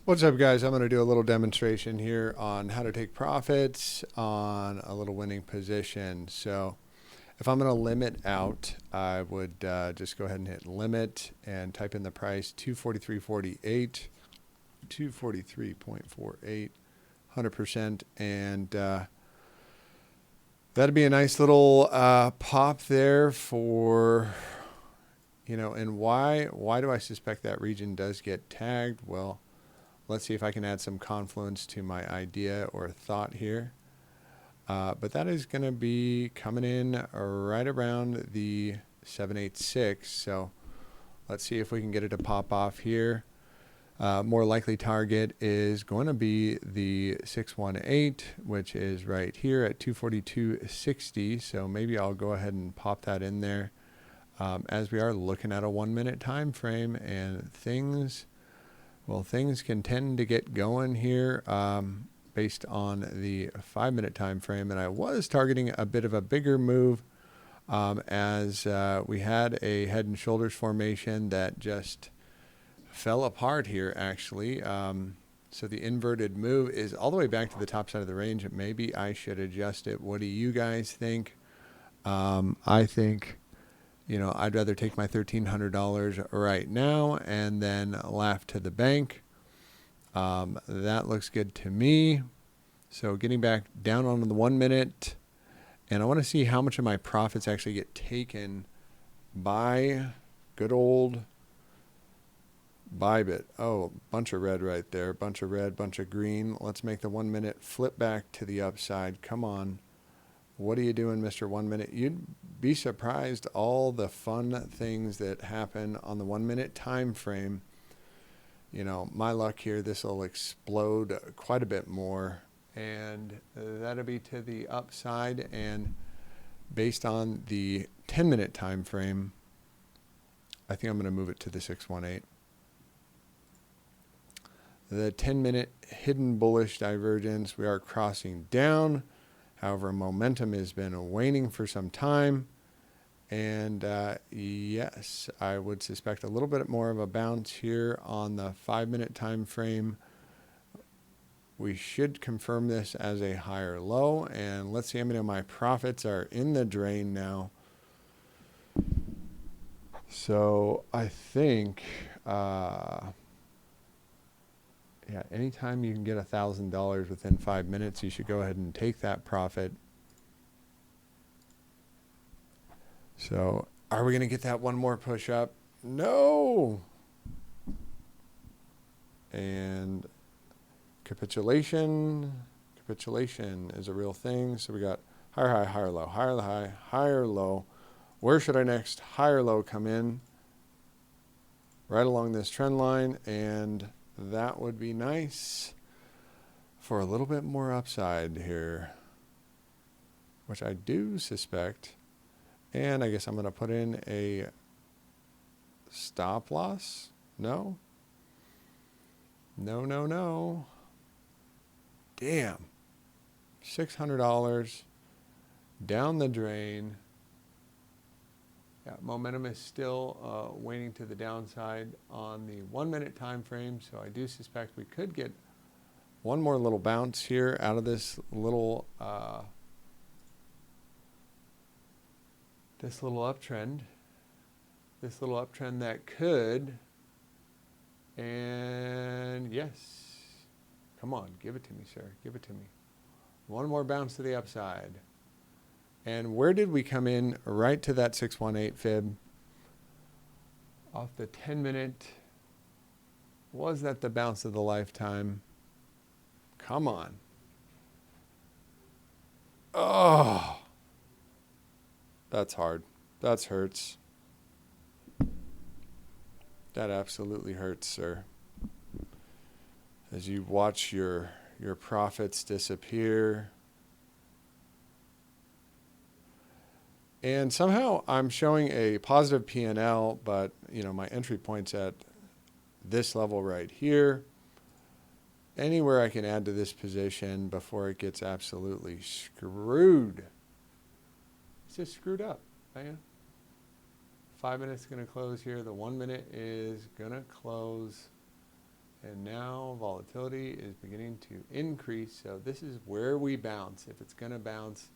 What's up, guys? I'm going to do a little demonstration here on how to take profits on a little winning position. So if I'm going to limit out, I would just go ahead and hit limit and type in the price 243.48, 243.48, 100%. And that'd be a nice little pop there for, and why do I suspect that region does get tagged? Well, let's see if I can add some confluence to my idea or thought here. But that is going to be coming in right around the 786. So let's see if we can get it to pop off here. More likely target is going to be the 618, which is right here at 242.60. So maybe I'll go ahead and pop that in there as we are looking at a 1 minute time frame, and things can tend to get going here based on the 5 minute time frame. And I was targeting a bit of a bigger move as we had a head and shoulders formation that just fell apart here, actually. So the inverted move is all the way back to the top side of the range. Maybe I should adjust it. What do you guys think? I think, I'd rather take my $1,300 right now and then laugh to the bank. That looks good to me. So getting back down on the 1 minute, and I want to see how much of my profits actually get taken by good old Bybit. Oh, bunch of red right there. Bunch of red, bunch of green. Let's make the 1 minute flip back to the upside. Come on. What are you doing, Mr. 1 minute? You'd be surprised all the fun things that happen on the 1 minute time frame. My luck here, this will explode quite a bit more, and that'll be to the upside. And based on the 10 minute time frame, I think I'm going to move it to the 618. The 10 minute hidden bullish divergence, we are crossing down. However, momentum has been waning for some time. And yes, I would suspect a little bit more of a bounce here on the 5 minute time frame. We should confirm this as a higher low. And let's see how many of my profits are in the drain now. So I think, anytime you can get $1,000 within 5 minutes, you should go ahead and take that profit. So are we going to get that one more push up? No. And capitulation is a real thing. So we got higher high, higher low, higher high, higher low. Where should our next higher low come in? Right along this trend line, and that would be nice for a little bit more upside here, which I do suspect. And I guess I'm going to put in a stop loss. No. Damn. $600 down the drain. Yeah, momentum is still waning to the downside on the 1 minute time frame. So I do suspect we could get one more little bounce here out of this little uptrend. This little uptrend that could. And yes, come on, give it to me, sir. Give it to me. One more bounce to the upside. And where did we come in? Right to that 618 fib. Off the 10 minute. Was that the bounce of the lifetime? Come on. Oh, that's hard. That hurts. That absolutely hurts, sir. As you watch your profits disappear. And somehow I'm showing a positive P&L, but my entry point's at this level right here. Anywhere I can add to this position before it gets absolutely screwed. It's just screwed up, man. 5 minutes going to close here. The 1 minute is going to close. and now volatility is beginning to increase. So this is where we bounce. If it's going to bounce,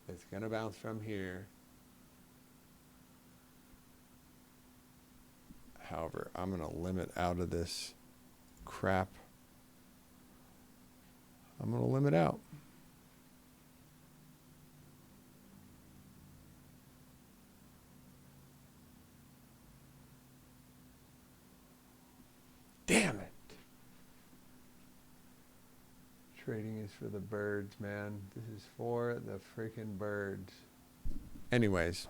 it's going to bounce from here. However, I'm going to limit out of this crap. I'm going to limit out. Damn it. Trading is for the birds, man. This is for the freaking birds. Anyways,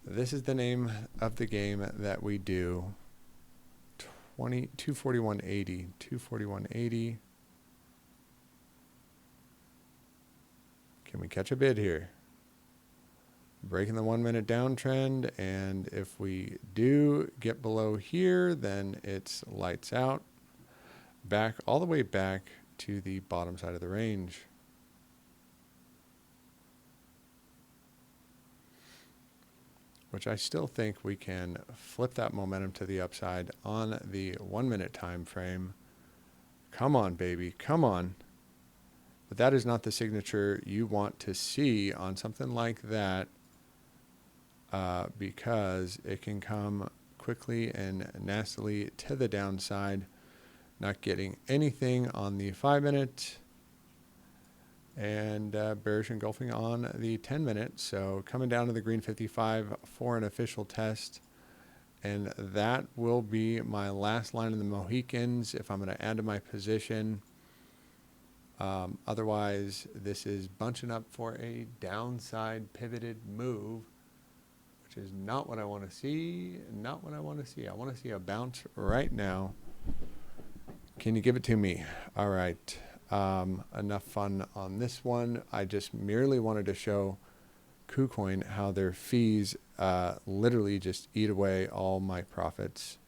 this is the name of the game that we do. 241.80. 241.80. Can we catch a bid here? Breaking the 1 minute downtrend, and if we do get below here, then it's lights out. Back all the way back to the bottom side of the range. Which I still think we can flip that momentum to the upside on the 1 minute time frame. Come on, baby, come on. But that is not the signature you want to see on something like that, because it can come quickly and nastily to the downside. Not getting anything on the 5 minute, and bearish engulfing on the 10 minute. So coming down to the green 55 for an official test. And that will be my last line in the Mohicans if I'm going to add to my position. Otherwise, this is bunching up for a downside pivoted move, which is not what I want to see. Not what I want to see. I want to see a bounce right now. Can you give it to me? All right. Enough fun on this one. I just merely wanted to show KuCoin how their fees literally just eat away all my profits.